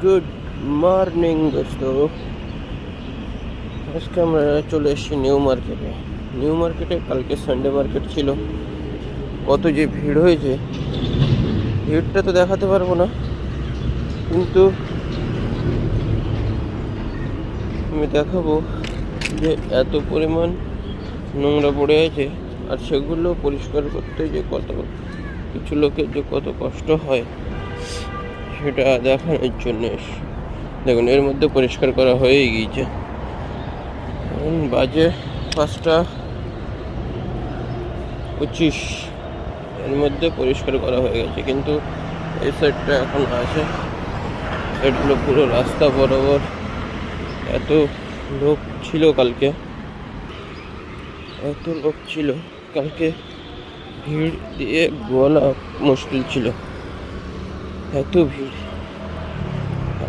Good morning দোস্ত। আজকে আমরা চলে এসেছি নিউ মার্কেটে কালকে সানডে মার্কেট ছিল। কত যে ভিড় হয়েছে, ভিড়টা তো দেখাতে পারবো না, কিন্তু আমি দেখাবো যে এত পরিমাণ নোংরা পড়ে আছে, আর সেগুলো পরিষ্কার করতে যে কিছু লোকের যে কত কষ্ট হয় সেটা দেখানোর জন্য এসেছি। দেখুন, এর মধ্যে পরিষ্কার করা হয়েই গিয়েছে। এখন বাজে 5:25, এর মধ্যে পরিষ্কার করা হয়ে গেছে, কিন্তু এই সাইডটা এখন আছে। সাইডগুলো পুরো রাস্তা বরাবর এত লোক ছিল কালকে, কালকে ভিড় দিয়ে বলা মুশকিল ছিল, এত ভিড়।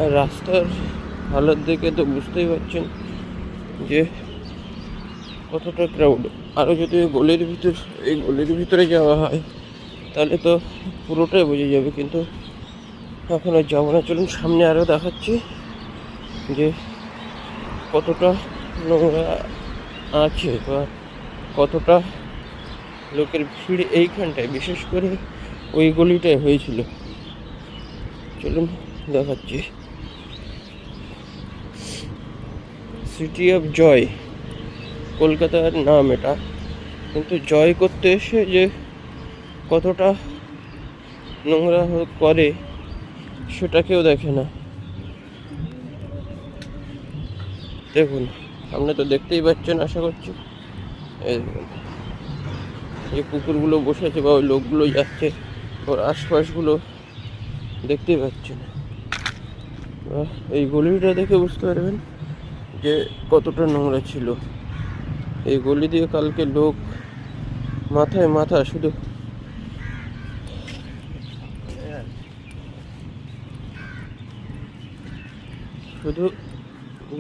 আর রাস্তার হালত দেখে তো বুঝতেই পারছেন যে কতটা ক্রাউড। আরও যদি এই গলির ভিতরে যাওয়া হয় তাহলে তো পুরোটাই বোঝা যাবে, কিন্তু এখন আর যাবো না। চলুন সামনে আরও দেখাচ্ছি যে কতটা নোংরা আছে বা কতটা লোকের ভিড় এইখানটায়, বিশেষ করে ওই গলিটায় হয়েছিল। চলুন দেখাচ্ছি। সিটি অফ জয় কলকাতার নাম এটা, কিন্তু জয় করতে এসে যে কতটা নোংরা করে সেটা কেউ দেখে না। দেখুন, আপনি তো দেখতেই পাচ্ছেন, আশা করছি। এই যে কুকুরগুলো বসেছে বা ওই লোকগুলো যাচ্ছে, ওর আশপাশগুলো দেখতেই পাচ্ছেন। এই গলিটা দেখে বুঝতে পারবেন যে কতটা নোংরা ছিল। এই গলি দিয়ে কালকে লোক মাথায় মাথা শুধু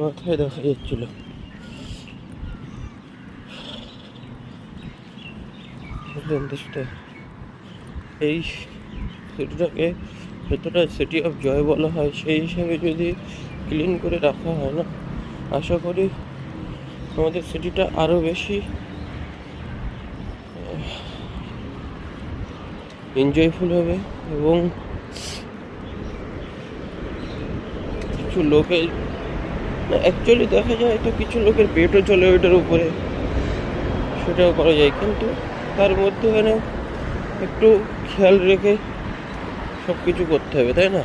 মাথায় দেখা যাচ্ছিল। এই সিটিটাকে যতটা সিটি অফ জয় বলা হয়, সেই হিসাবে যদি ক্লিন করে রাখা হয় না, আশা করি আমাদের সিটিটা আরও বেশি এনজয়ফুল হবে। এবং কিছু লোকের অ্যাকচুয়ালি দেখা যায় তো কিছু লোকের পেটও চলে ওইটার উপরে, সেটাও করা যায়, কিন্তু তার মধ্যে একটু খেয়াল রেখে সব কিছু করতে হবে, তাই না?